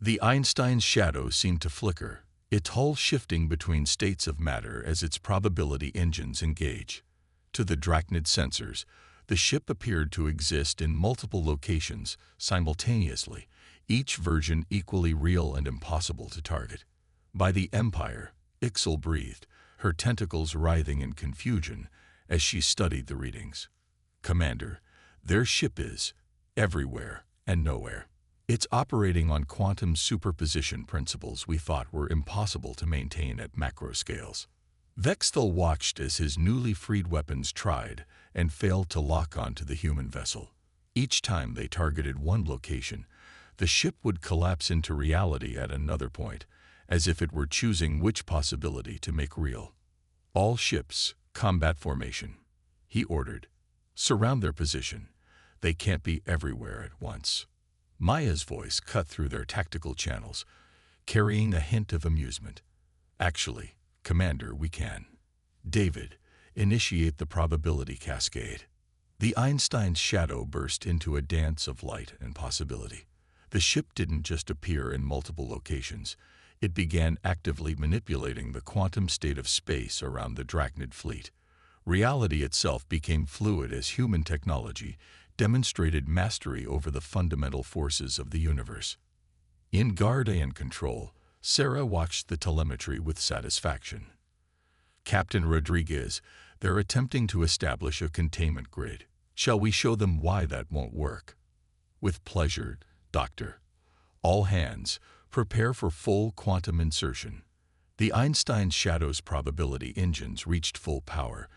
The Einstein's shadow seemed to flicker, its hull shifting between states of matter as its probability engines engage. To the Drachnid sensors, the ship appeared to exist in multiple locations simultaneously, each version equally real and impossible to target. By the Empire, Ixel breathed, her tentacles writhing in confusion as she studied the readings. "Commander, their ship is everywhere and nowhere. It's operating on quantum superposition principles we thought were impossible to maintain at macro scales." Vexthal watched as his newly freed weapons tried and failed to lock onto the human vessel. Each time they targeted one location, the ship would collapse into reality at another point, as if it were choosing which possibility to make real. "All ships, combat formation," he ordered. "Surround their position. They can't be everywhere at once." Maya's voice cut through their tactical channels, carrying a hint of amusement. "Actually, Commander, we can. David, initiate the probability cascade." The Einstein's shadow burst into a dance of light and possibility. The ship didn't just appear in multiple locations. It began actively manipulating the quantum state of space around the Drachnid fleet. Reality itself became fluid as human technology demonstrated mastery over the fundamental forces of the universe. In guard and control, Sarah watched the telemetry with satisfaction. "Captain Rodriguez, they're attempting to establish a containment grid. Shall we show them why that won't work?" "With pleasure, Doctor. All hands, prepare for full quantum insertion." The Einstein's shadow's probability engines reached full power,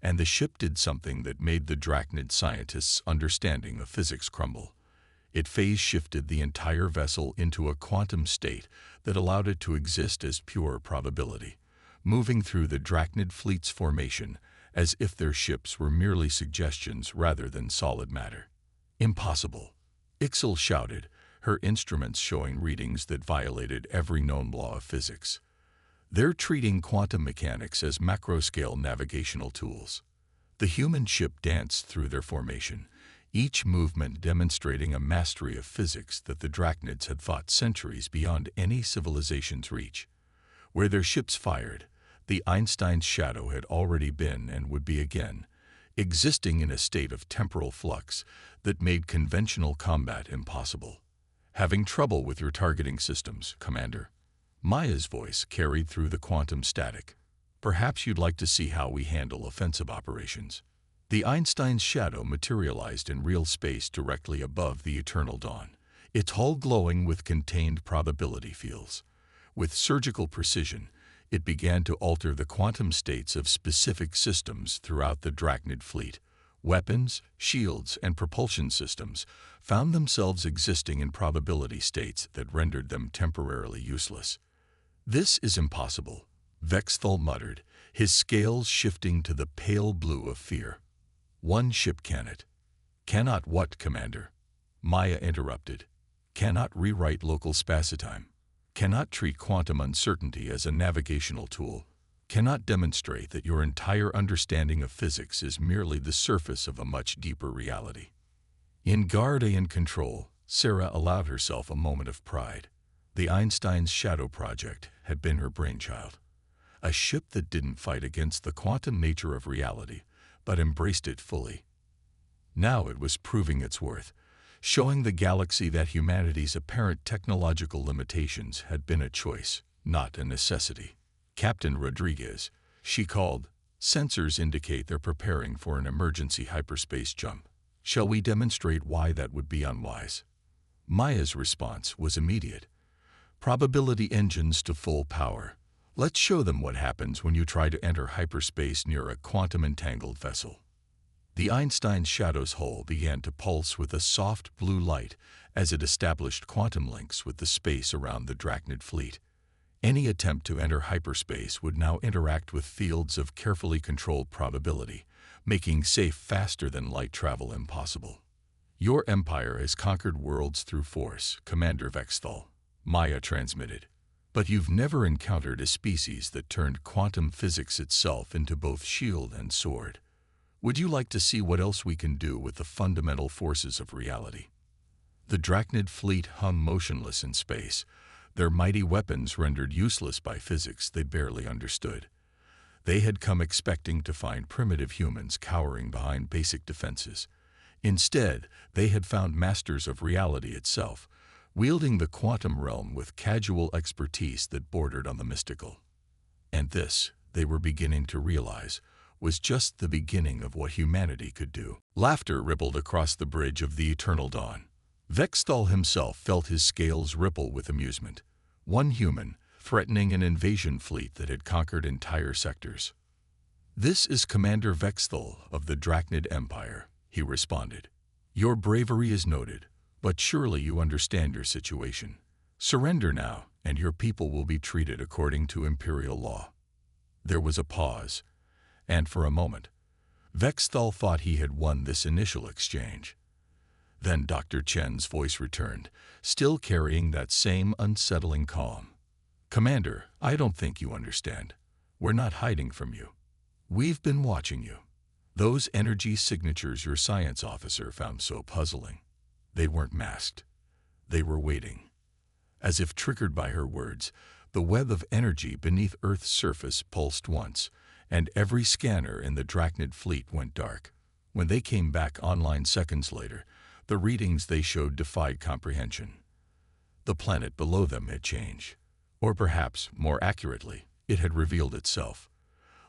and the ship did something that made the Drachnid scientists' understanding of physics crumble. It phase-shifted the entire vessel into a quantum state that allowed it to exist as pure probability, moving through the Drachnid fleet's formation as if their ships were merely suggestions rather than solid matter. "Impossible!" Ixel shouted, her instruments showing readings that violated every known law of physics. "They're treating quantum mechanics as macro-scale navigational tools." The human ship danced through their formation, each movement demonstrating a mastery of physics that the Drachnids had thought centuries beyond any civilization's reach. Where their ships fired, the Einstein's shadow had already been and would be again, existing in a state of temporal flux that made conventional combat impossible. "Having trouble with your targeting systems, Commander?" Maya's voice carried through the quantum static. "Perhaps you'd like to see how we handle offensive operations." The Einstein's shadow materialized in real space directly above the eternal dawn, its hull glowing with contained probability fields. With surgical precision, it began to alter the quantum states of specific systems throughout the Drachnid fleet. Weapons, shields, and propulsion systems found themselves existing in probability states that rendered them temporarily useless. "This is impossible," Vexthal muttered, his scales shifting to the pale blue of fear. "One ship cannot." "Cannot what, Commander?" Maya interrupted. "Cannot rewrite local spacitime. Cannot treat quantum uncertainty as a navigational tool. Cannot demonstrate that your entire understanding of physics is merely the surface of a much deeper reality." In guard and control, Sarah allowed herself a moment of pride. The Einstein's Shadow Project had been her brainchild. A ship that didn't fight against the quantum nature of reality, but embraced it fully. Now it was proving its worth, showing the galaxy that humanity's apparent technological limitations had been a choice, not a necessity. "Captain Rodriguez," she called. "Sensors indicate they're preparing for an emergency hyperspace jump. Shall we demonstrate why that would be unwise?" Maya's response was immediate. "Probability engines to full power. Let's show them what happens when you try to enter hyperspace near a quantum-entangled vessel." The Einstein's shadow's hull began to pulse with a soft blue light as it established quantum links with the space around the Drachnid fleet. Any attempt to enter hyperspace would now interact with fields of carefully controlled probability, making safe faster-than-light travel impossible. "Your empire has conquered worlds through force, Commander Vexthal," Maya transmitted. "But you've never encountered a species that turned quantum physics itself into both shield and sword. Would you like to see what else we can do with the fundamental forces of reality?" The Drachnid fleet hung motionless in space, their mighty weapons rendered useless by physics they barely understood. They had come expecting to find primitive humans cowering behind basic defenses. Instead, they had found masters of reality itself, wielding the quantum realm with casual expertise that bordered on the mystical. And this, they were beginning to realize, was just the beginning of what humanity could do. Laughter rippled across the bridge of the eternal dawn. Vexthal himself felt his scales ripple with amusement. One human, threatening an invasion fleet that had conquered entire sectors. "This is Commander Vexthal of the Drachnid Empire," he responded. "Your bravery is noted, but surely you understand your situation. Surrender now, and your people will be treated according to imperial law." There was a pause, and for a moment, Vexthal thought he had won this initial exchange. Then Dr. Chen's voice returned, still carrying that same unsettling calm. "Commander, I don't think you understand. We're not hiding from you. We've been watching you. Those energy signatures your science officer found so puzzling. They weren't masked. They were waiting." As if triggered by her words, the web of energy beneath Earth's surface pulsed once, and every scanner in the Drachnid fleet went dark. When they came back online seconds later, the readings they showed defied comprehension. The planet below them had changed. Or perhaps, more accurately, it had revealed itself.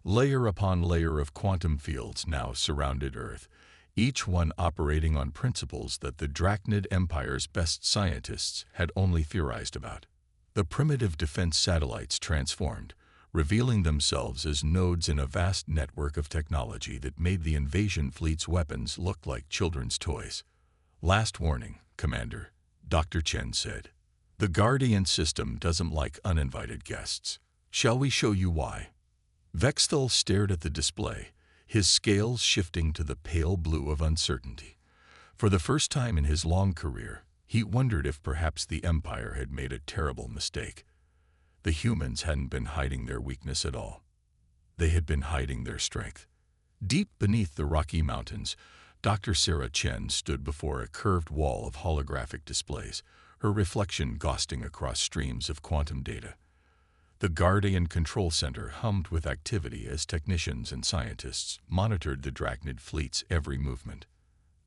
Layer upon layer of quantum fields now surrounded Earth, each one operating on principles that the Drachnid Empire's best scientists had only theorized about. The primitive defense satellites transformed, revealing themselves as nodes in a vast network of technology that made the invasion fleet's weapons look like children's toys. "Last warning, Commander," Dr. Chen said. "The Guardian system doesn't like uninvited guests. Shall we show you why?" Vexthal stared at the display, his scales shifting to the pale blue of uncertainty. For the first time in his long career, he wondered if perhaps the Empire had made a terrible mistake. The humans hadn't been hiding their weakness at all. They had been hiding their strength. Deep beneath the Rocky Mountains, Dr. Sarah Chen stood before a curved wall of holographic displays, her reflection ghosting across streams of quantum data. The Guardian Control Center hummed with activity as technicians and scientists monitored the Drachnid fleet's every movement.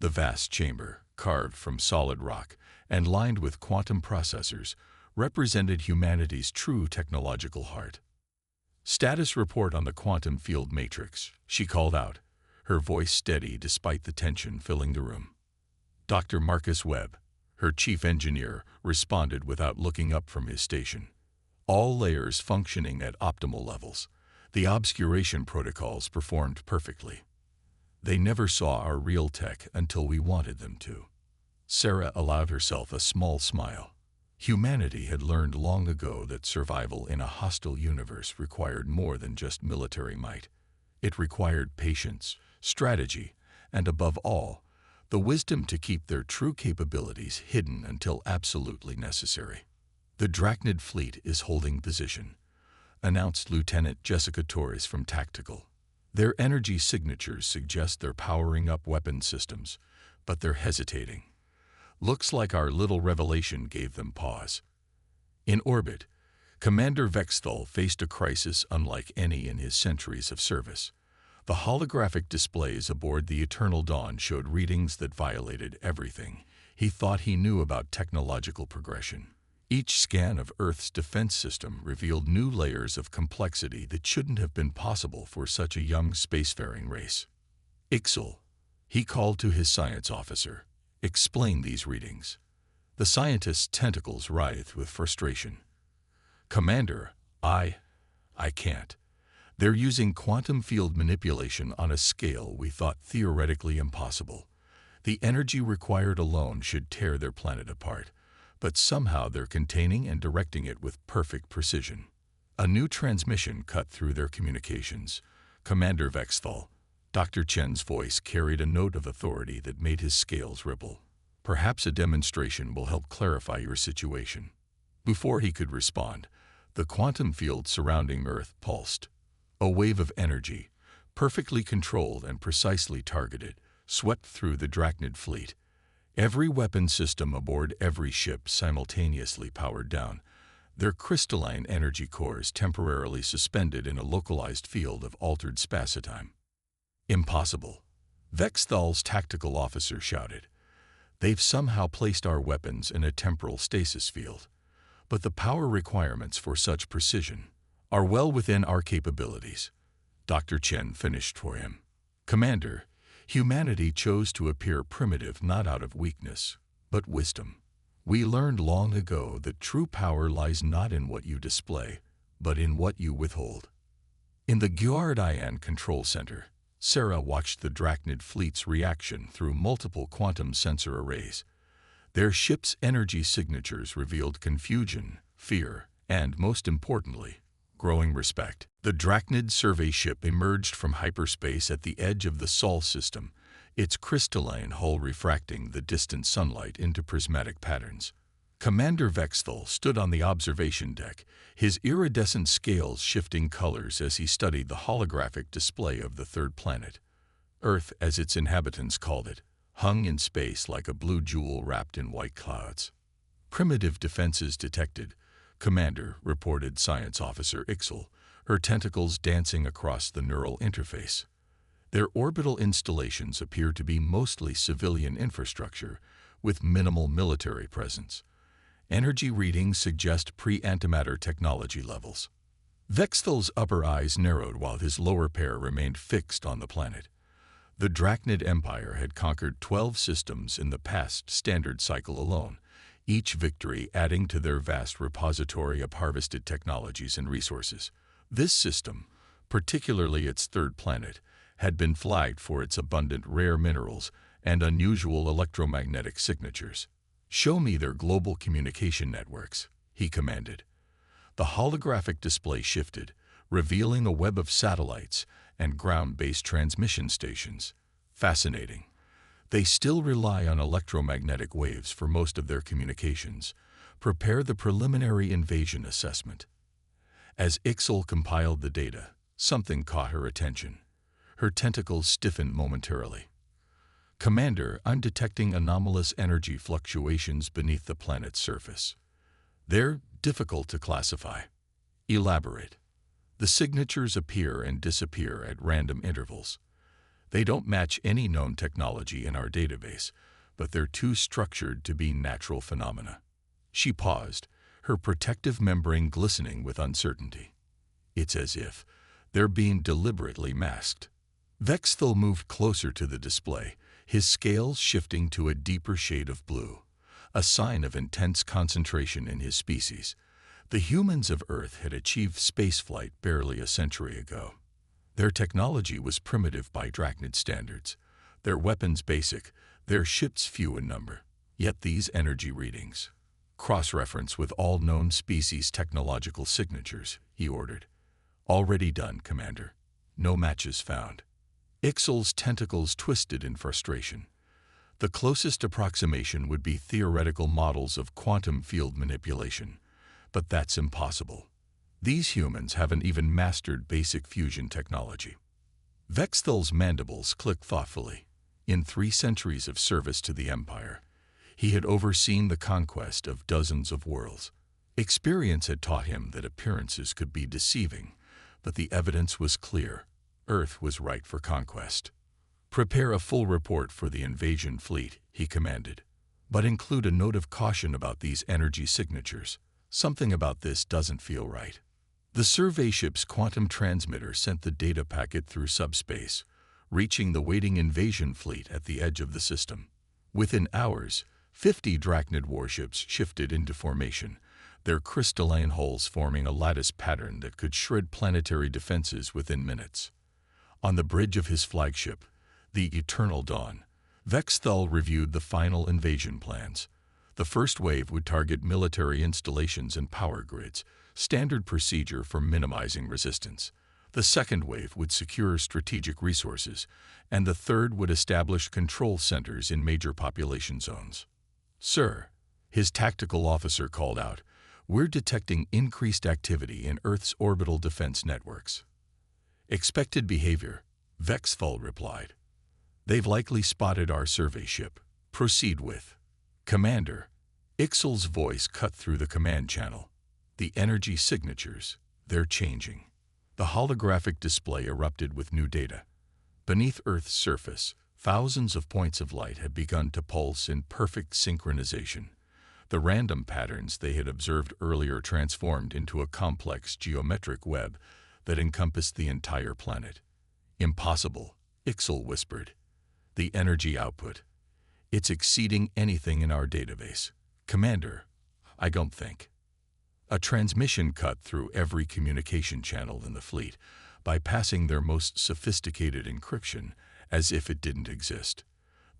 The vast chamber, carved from solid rock and lined with quantum processors, represented humanity's true technological heart. "Status report on the quantum field matrix," she called out, her voice steady despite the tension filling the room. Dr. Marcus Webb, her chief engineer, responded without looking up from his station. All layers functioning at optimal levels. The obscuration protocols performed perfectly. They never saw our real tech until we wanted them to. Sarah allowed herself a small smile. Humanity had learned long ago that survival in a hostile universe required more than just military might. It required patience, strategy, and above all, the wisdom to keep their true capabilities hidden until absolutely necessary. "The Drachnid fleet is holding position," announced Lieutenant Jessica Torres from Tactical. "Their energy signatures suggest they're powering up weapon systems, but they're hesitating. Looks like our little revelation gave them pause." In orbit, Commander Vexthal faced a crisis unlike any in his centuries of service. The holographic displays aboard the Eternal Dawn showed readings that violated everything he thought he knew about technological progression. Each scan of Earth's defense system revealed new layers of complexity that shouldn't have been possible for such a young spacefaring race. "Ixel," he called to his science officer, "explain these readings." The scientist's tentacles writhed with frustration. "Commander, I can't. They're using quantum field manipulation on a scale we thought theoretically impossible. The energy required alone should tear their planet apart, but somehow they're containing and directing it with perfect precision." A new transmission cut through their communications. "Commander Vexthal," Dr. Chen's voice carried a note of authority that made his scales ripple. "Perhaps a demonstration will help clarify your situation." Before he could respond, the quantum field surrounding Earth pulsed. A wave of energy, perfectly controlled and precisely targeted, swept through the Drachnid fleet. Every weapon system aboard every ship simultaneously powered down, their crystalline energy cores temporarily suspended in a localized field of altered spacetime. Impossible, Vexthal's tactical officer shouted. They've somehow placed our weapons in a temporal stasis field, but the power requirements for such precision are well within our capabilities. Dr. Chen finished for him. Commander, humanity chose to appear primitive not out of weakness, but wisdom. We learned long ago that true power lies not in what you display, but in what you withhold. In the Guardian Control Center, Sarah watched the Drachnid fleet's reaction through multiple quantum sensor arrays. Their ship's energy signatures revealed confusion, fear, and, most importantly, growing respect. The Drachnid survey ship emerged from hyperspace at the edge of the Sol system, its crystalline hull refracting the distant sunlight into prismatic patterns. Commander Vexthal stood on the observation deck, his iridescent scales shifting colors as he studied the holographic display of the third planet. Earth, as its inhabitants called it, hung in space like a blue jewel wrapped in white clouds. Primitive defenses detected, Commander, reported Science Officer Ixel, her tentacles dancing across the neural interface. Their orbital installations appear to be mostly civilian infrastructure, with minimal military presence. Energy readings suggest pre-antimatter technology levels. Vexthal's upper eyes narrowed while his lower pair remained fixed on the planet. The Drachnid Empire had conquered 12 systems in the past standard cycle alone, each victory adding to their vast repository of harvested technologies and resources. This system, particularly its third planet, had been flagged for its abundant rare minerals and unusual electromagnetic signatures. "Show me their global communication networks," he commanded. The holographic display shifted, revealing a web of satellites and ground-based transmission stations. Fascinating. They still rely on electromagnetic waves for most of their communications. Prepare the preliminary invasion assessment. As Ixel compiled the data, something caught her attention. Her tentacles stiffened momentarily. Commander, I'm detecting anomalous energy fluctuations beneath the planet's surface. They're difficult to classify. Elaborate. The signatures appear and disappear at random intervals. They don't match any known technology in our database, but they're too structured to be natural phenomena. She paused, her protective membrane glistening with uncertainty. It's as if they're being deliberately masked. Vexthal moved closer to the display, his scales shifting to a deeper shade of blue, a sign of intense concentration in his species. The humans of Earth had achieved spaceflight barely a century ago. Their technology was primitive by Drachnid standards, their weapons basic, their ships few in number. Yet these energy readings cross-reference with all known species' technological signatures, he ordered. Already done, Commander. No matches found. Ixel's tentacles twisted in frustration. The closest approximation would be theoretical models of quantum field manipulation, but that's impossible. These humans haven't even mastered basic fusion technology. Vexthal's mandibles clicked thoughtfully. In 3 centuries of service to the Empire, he had overseen the conquest of dozens of worlds. Experience had taught him that appearances could be deceiving, but the evidence was clear. Earth was ripe for conquest. Prepare a full report for the invasion fleet, he commanded, but include a note of caution about these energy signatures. Something about this doesn't feel right. The survey ship's quantum transmitter sent the data packet through subspace, reaching the waiting invasion fleet at the edge of the system. Within hours, 50 Drachnid warships shifted into formation, their crystalline hulls forming a lattice pattern that could shred planetary defenses within minutes. On the bridge of his flagship, the Eternal Dawn, Vexthal reviewed the final invasion plans. The first wave would target military installations and power grids, standard procedure for minimizing resistance. The second wave would secure strategic resources, and the third would establish control centers in major population zones. "Sir," his tactical officer called out, "we're detecting increased activity in Earth's orbital defense networks." "Expected behavior," Vexthal replied. "They've likely spotted our survey ship. Proceed with. Commander. Ixal's voice cut through the command channel. The energy signatures, they're changing. The holographic display erupted with new data. Beneath Earth's surface, thousands of points of light had begun to pulse in perfect synchronization. The random patterns they had observed earlier transformed into a complex geometric web that encompassed the entire planet. Impossible, Ixal whispered. The energy output. It's exceeding anything in our database. Commander, I don't think. A transmission cut through every communication channel in the fleet, bypassing their most sophisticated encryption as if it didn't exist.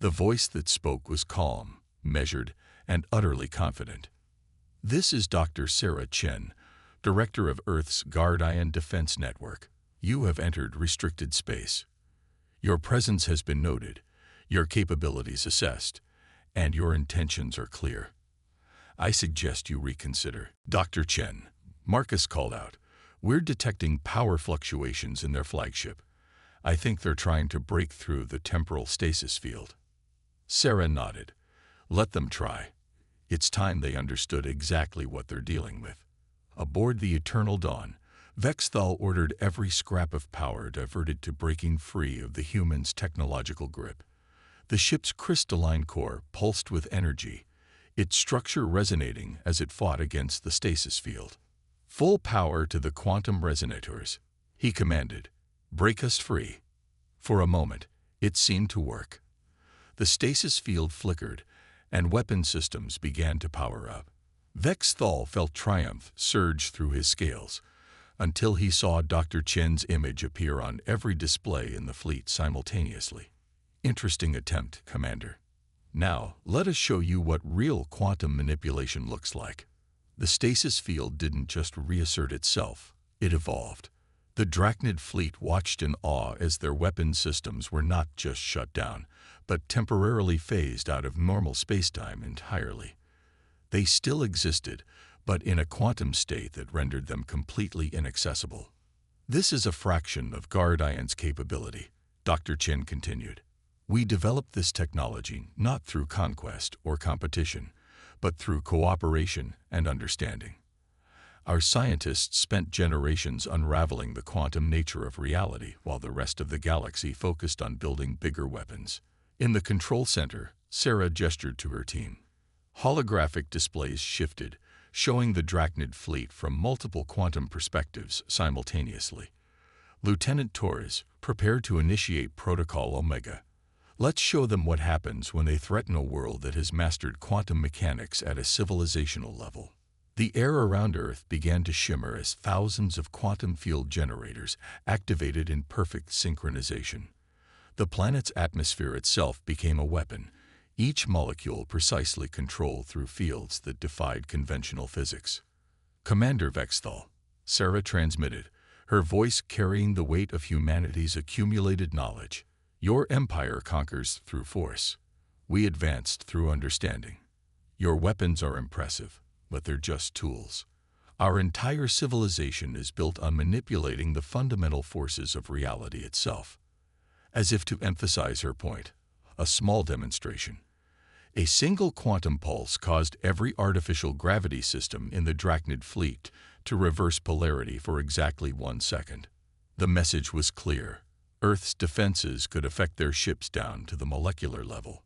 The voice that spoke was calm, measured, and utterly confident. This is Dr. Sarah Chen, Director of Earth's Guardian Defense Network. You have entered restricted space. Your presence has been noted, your capabilities assessed, and your intentions are clear. I suggest you reconsider. Dr. Chen, Marcus called out. We're detecting power fluctuations in their flagship. I think they're trying to break through the temporal stasis field. Sarah nodded. Let them try. It's time they understood exactly what they're dealing with. Aboard the Eternal Dawn, Vexthal ordered every scrap of power diverted to breaking free of the humans' technological grip. The ship's crystalline core pulsed with energy, its structure resonating as it fought against the stasis field. Full power to the quantum resonators, he commanded. Break us free. For a moment, it seemed to work. The stasis field flickered, and weapon systems began to power up. Vexthal felt triumph surge through his scales, until he saw Dr. Chen's image appear on every display in the fleet simultaneously. Interesting attempt, Commander. Now, let us show you what real quantum manipulation looks like. The stasis field didn't just reassert itself, it evolved. The Drachnid fleet watched in awe as their weapon systems were not just shut down, but temporarily phased out of normal spacetime entirely. They still existed, but in a quantum state that rendered them completely inaccessible. This is a fraction of Guardian's capability, Dr. Chen continued. We developed this technology not through conquest or competition, but through cooperation and understanding. Our scientists spent generations unraveling the quantum nature of reality while the rest of the galaxy focused on building bigger weapons. In the control center, Sarah gestured to her team. Holographic displays shifted, showing the Drachnid fleet from multiple quantum perspectives simultaneously. Lieutenant Torres, prepare to initiate Protocol Omega. Let's show them what happens when they threaten a world that has mastered quantum mechanics at a civilizational level. The air around Earth began to shimmer as thousands of quantum field generators activated in perfect synchronization. The planet's atmosphere itself became a weapon, each molecule precisely controlled through fields that defied conventional physics. Commander Vexthal, Sarah transmitted, her voice carrying the weight of humanity's accumulated knowledge. Your empire conquers through force. We advanced through understanding. Your weapons are impressive, but they're just tools. Our entire civilization is built on manipulating the fundamental forces of reality itself. As if to emphasize her point, a small demonstration. A single quantum pulse caused every artificial gravity system in the Drachnid fleet to reverse polarity for exactly 1 second. The message was clear. Earth's defenses could affect their ships down to the molecular level.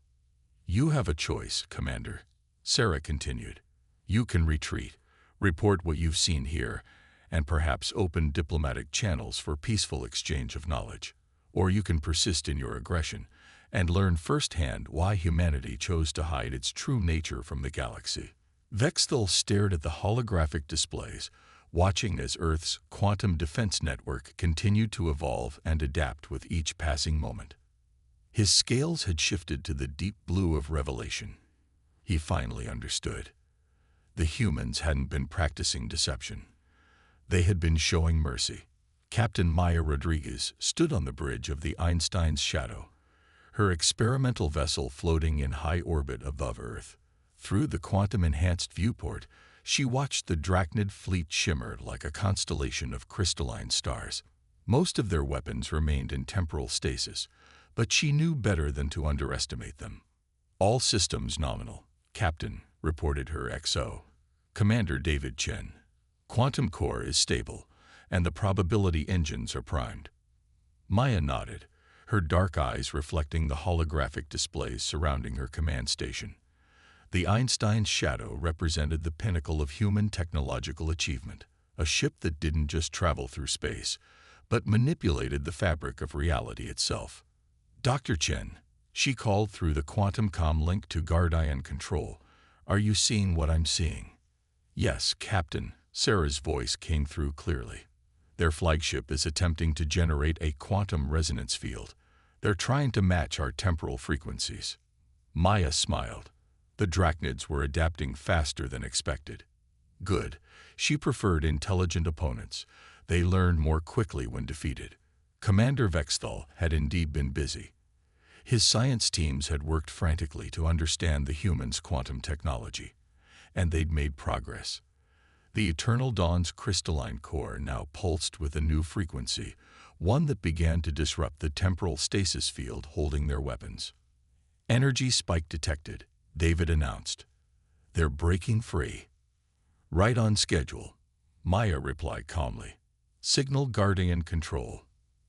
You have a choice, Commander, Sarah continued. You can retreat, report what you've seen here, and perhaps open diplomatic channels for peaceful exchange of knowledge. Or you can persist in your aggression and learn firsthand why humanity chose to hide its true nature from the galaxy. Vexthal stared at the holographic displays, watching as Earth's quantum defense network continued to evolve and adapt with each passing moment. His scales had shifted to the deep blue of revelation. He finally understood. The humans hadn't been practicing deception. They had been showing mercy. Captain Maya Rodriguez stood on the bridge of the Einstein's Shadow, her experimental vessel floating in high orbit above Earth. Through the quantum-enhanced viewport, she watched the Drachnid fleet shimmer like a constellation of crystalline stars. Most of their weapons remained in temporal stasis, but she knew better than to underestimate them. All systems nominal, Captain, reported her XO. Commander David Chen. Quantum core is stable, and the probability engines are primed. Maya nodded, her dark eyes reflecting the holographic displays surrounding her command station. The Einstein's shadow represented the pinnacle of human technological achievement, a ship that didn't just travel through space, but manipulated the fabric of reality itself. Dr. Chen, she called through the quantum comm link to Guardian Control, are you seeing what I'm seeing? Yes, Captain, Sarah's voice came through clearly. Their flagship is attempting to generate a quantum resonance field. They're trying to match our temporal frequencies. Maya smiled. The Drachnids were adapting faster than expected. Good. She preferred intelligent opponents. They learned more quickly when defeated. Commander Vexthal had indeed been busy. His science teams had worked frantically to understand the humans' quantum technology, and they'd made progress. The Eternal Dawn's crystalline core now pulsed with a new frequency, one that began to disrupt the temporal stasis field holding their weapons. Energy spike detected, David announced. They're breaking free. Right on schedule, Maya replied calmly. Signal Guardian Control.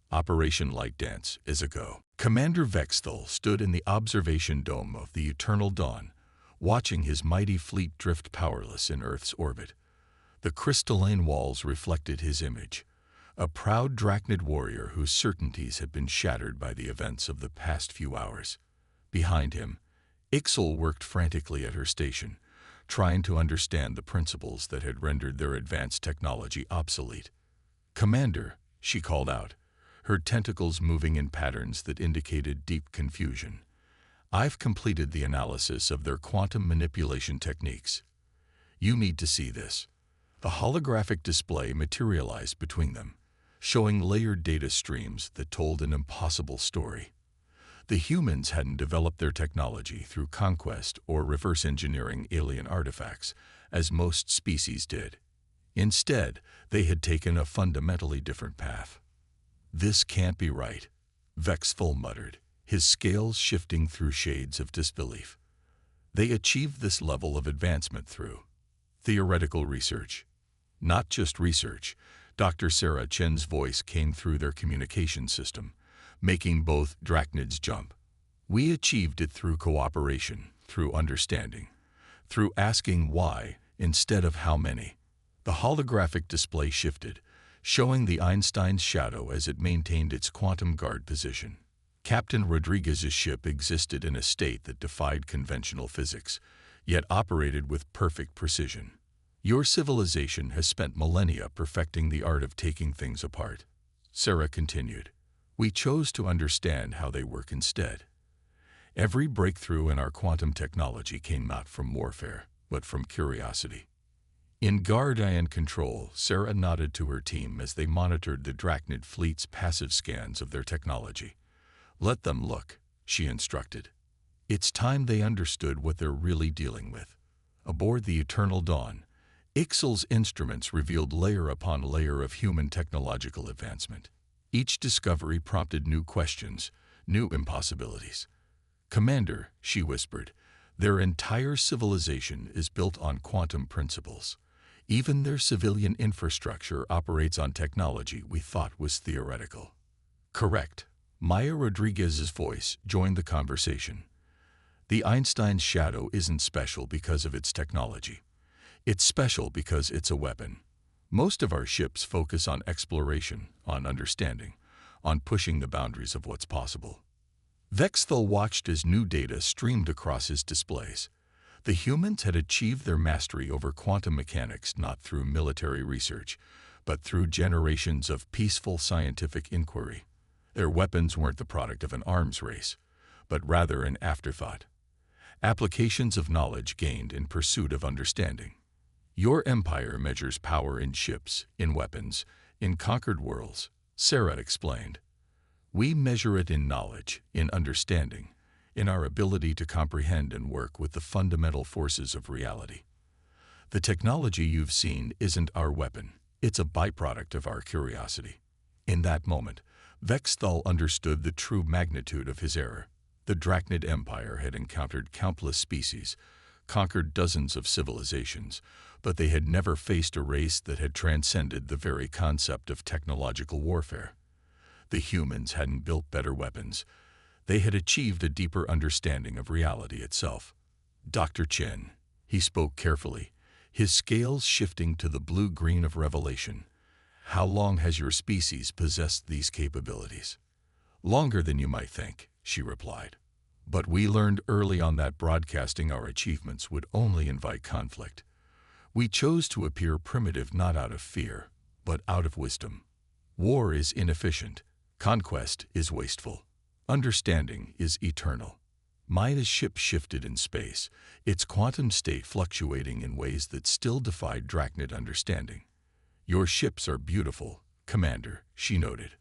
Operation Light Dance is a go. Commander Vexthal stood in the observation dome of the Eternal Dawn, watching his mighty fleet drift powerless in Earth's orbit. The crystalline walls reflected his image, a proud Drachnid warrior whose certainties had been shattered by the events of the past few hours. Behind him, Ixal worked frantically at her station, trying to understand the principles that had rendered their advanced technology obsolete. Commander, she called out, her tentacles moving in patterns that indicated deep confusion. I've completed the analysis of their quantum manipulation techniques. You need to see this. The holographic display materialized between them, showing layered data streams that told an impossible story. The humans hadn't developed their technology through conquest or reverse engineering alien artifacts, as most species did. Instead, they had taken a fundamentally different path. This can't be right, Vexthal muttered, his scales shifting through shades of disbelief. They achieved this level of advancement through theoretical research. Not just research, Dr. Sarah Chen's voice came through their communication system, making both Drachnids jump. We achieved it through cooperation, through understanding, through asking why instead of how many. The holographic display shifted, showing the Einstein's shadow as it maintained its quantum guard position. Captain Rodriguez's ship existed in a state that defied conventional physics, yet operated with perfect precision. Your civilization has spent millennia perfecting the art of taking things apart. Sarah continued. We chose to understand how they work instead. Every breakthrough in our quantum technology came not from warfare, but from curiosity. In Guardian Control, Sarah nodded to her team as they monitored the Drachnid fleet's passive scans of their technology. Let them look, she instructed. It's time they understood what they're really dealing with. Aboard the Eternal Dawn, Ixal's instruments revealed layer upon layer of human technological advancement. Each discovery prompted new questions, new impossibilities. Commander, she whispered, their entire civilization is built on quantum principles. Even their civilian infrastructure operates on technology we thought was theoretical. Correct. Maya Rodriguez's voice joined the conversation. The Einstein's shadow isn't special because of its technology. It's special because it's a weapon. Most of our ships focus on exploration, on understanding, on pushing the boundaries of what's possible. Vexthal watched as new data streamed across his displays. The humans had achieved their mastery over quantum mechanics not through military research, but through generations of peaceful scientific inquiry. Their weapons weren't the product of an arms race, but rather an afterthought. Applications of knowledge gained in pursuit of understanding. Your empire measures power in ships, in weapons, in conquered worlds, Sarah explained. We measure it in knowledge, in understanding, in our ability to comprehend and work with the fundamental forces of reality. The technology you've seen isn't our weapon, it's a byproduct of our curiosity. In that moment, Vexthal understood the true magnitude of his error. The Drachnid Empire had encountered countless species, conquered dozens of civilizations, but they had never faced a race that had transcended the very concept of technological warfare. The humans hadn't built better weapons. They had achieved a deeper understanding of reality itself. Dr. Chen, he spoke carefully, his scales shifting to the blue-green of revelation. How long has your species possessed these capabilities? Longer than you might think, she replied. But we learned early on that broadcasting our achievements would only invite conflict. We chose to appear primitive not out of fear, but out of wisdom. War is inefficient. Conquest is wasteful. Understanding is eternal. Maya's ship shifted in space, its quantum state fluctuating in ways that still defied Drachnid understanding. Your ships are beautiful, Commander, she noted.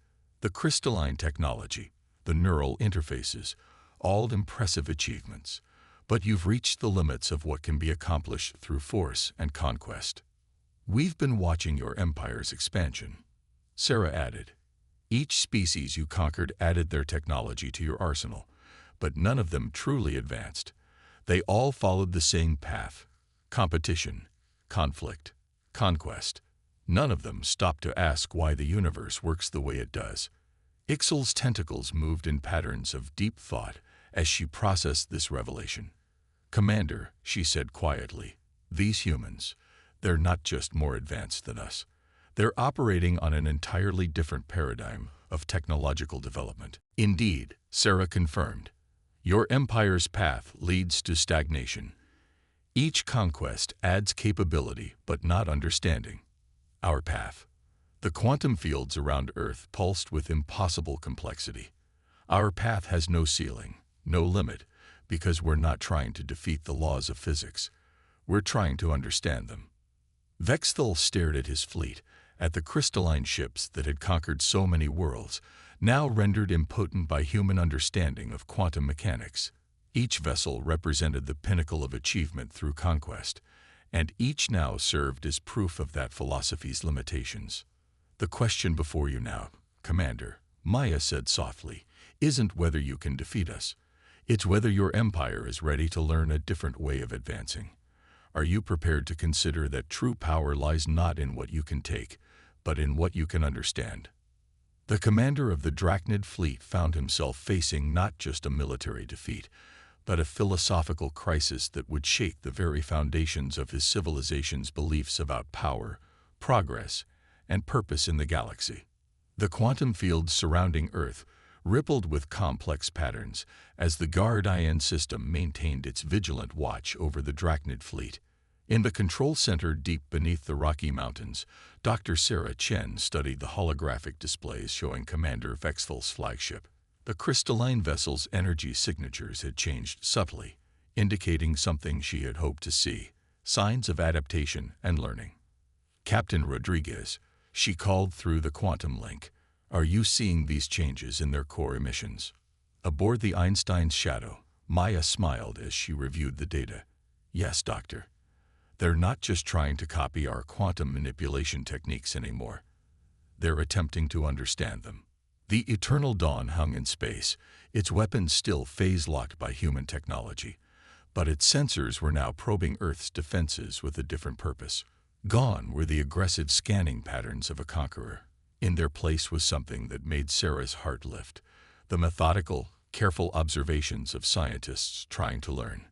The crystalline technology, the neural interfaces, all impressive achievements. But you've reached the limits of what can be accomplished through force and conquest. We've been watching your empire's expansion, Sarah added. Each species you conquered added their technology to your arsenal, but none of them truly advanced. They all followed the same path: competition, conflict, conquest. None of them stopped to ask why the universe works the way it does. Ixal's tentacles moved in patterns of deep thought as she processed this revelation. Commander, she said quietly, these humans, they're not just more advanced than us. They're operating on an entirely different paradigm of technological development. Indeed, Sarah confirmed, your empire's path leads to stagnation. Each conquest adds capability but not understanding. Our path. The quantum fields around Earth pulsed with impossible complexity. Our path has no ceiling, no limit, because we're not trying to defeat the laws of physics. We're trying to understand them. Vexthal stared at his fleet, at the crystalline ships that had conquered so many worlds, now rendered impotent by human understanding of quantum mechanics. Each vessel represented the pinnacle of achievement through conquest, and each now served as proof of that philosophy's limitations. The question before you now, Commander, Maya said softly, isn't whether you can defeat us. It's whether your empire is ready to learn a different way of advancing. Are you prepared to consider that true power lies not in what you can take, but in what you can understand? The commander of the Drachnid fleet found himself facing not just a military defeat, but a philosophical crisis that would shake the very foundations of his civilization's beliefs about power, progress, and purpose in the galaxy. The quantum fields surrounding Earth rippled with complex patterns as the Guardian system maintained its vigilant watch over the Drachnid fleet. In the control center deep beneath the Rocky Mountains, Dr. Sarah Chen studied the holographic displays showing Commander Vexthal's flagship. The crystalline vessel's energy signatures had changed subtly, indicating something she had hoped to see: signs of adaptation and learning. Captain Rodriguez, she called through the quantum link, are you seeing these changes in their core emissions? Aboard the Einstein's Shadow, Maya smiled as she reviewed the data. Yes, Doctor. They're not just trying to copy our quantum manipulation techniques anymore. They're attempting to understand them. The Eternal Dawn hung in space, its weapons still phase-locked by human technology, but its sensors were now probing Earth's defenses with a different purpose. Gone were the aggressive scanning patterns of a conqueror. In their place was something that made Sarah's heart lift: the methodical, careful observations of scientists trying to learn.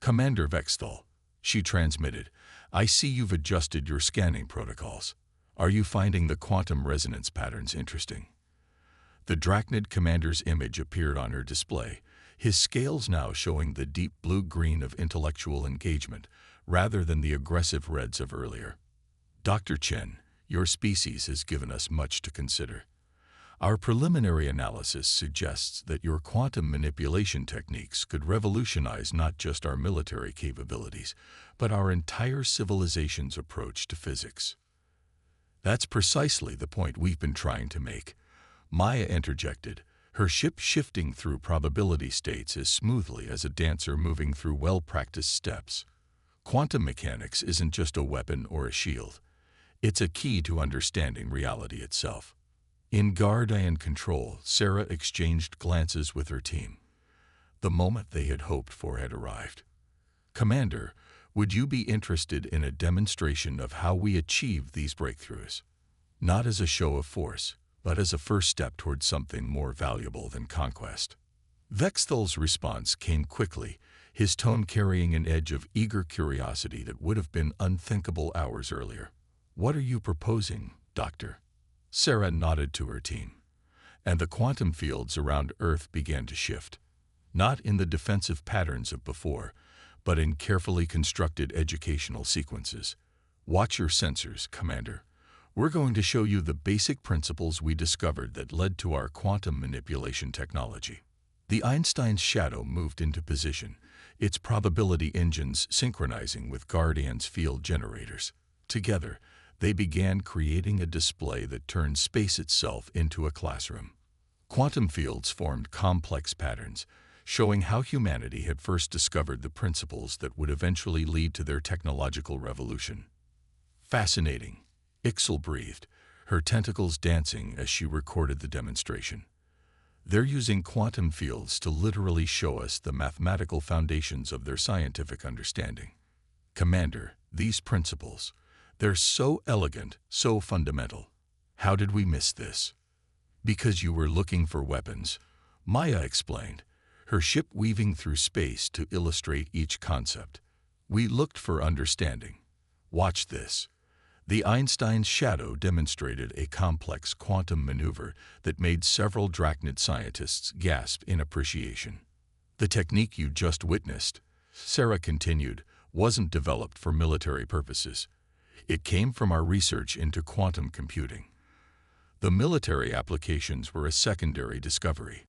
Commander Vexthal, she transmitted, I see you've adjusted your scanning protocols. Are you finding the quantum resonance patterns interesting? The Drachnid commander's image appeared on her display, his scales now showing the deep blue-green of intellectual engagement rather than the aggressive reds of earlier. Dr. Chen, your species has given us much to consider. Our preliminary analysis suggests that your quantum manipulation techniques could revolutionize not just our military capabilities, but our entire civilization's approach to physics. That's precisely the point we've been trying to make, Maya interjected, her ship shifting through probability states as smoothly as a dancer moving through well-practiced steps. Quantum mechanics isn't just a weapon or a shield. It's a key to understanding reality itself. In Guardian control, Sarah exchanged glances with her team. The moment they had hoped for had arrived. Commander, would you be interested in a demonstration of how we achieved these breakthroughs? Not as a show of force, but as a first step towards something more valuable than conquest. Vexthal's response came quickly, his tone carrying an edge of eager curiosity that would have been unthinkable hours earlier. What are you proposing, Doctor? Sarah nodded to her team, and the quantum fields around Earth began to shift, not in the defensive patterns of before, but in carefully constructed educational sequences. Watch your sensors, Commander. We're going to show you the basic principles we discovered that led to our quantum manipulation technology. The Einstein's shadow moved into position, its probability engines synchronizing with Guardian's field generators. Together, they began creating a display that turned space itself into a classroom. Quantum fields formed complex patterns, showing how humanity had first discovered the principles that would eventually lead to their technological revolution. Fascinating, Ixel breathed, her tentacles dancing as she recorded the demonstration. They're using quantum fields to literally show us the mathematical foundations of their scientific understanding. Commander, these principles, they're so elegant, so fundamental. How did we miss this? Because you were looking for weapons, Maya explained, her ship weaving through space to illustrate each concept. We looked for understanding. Watch this. The Einstein's shadow demonstrated a complex quantum maneuver that made several Drachnid scientists gasp in appreciation. The technique you just witnessed, Sarah continued, wasn't developed for military purposes. It came from our research into quantum computing. The military applications were a secondary discovery.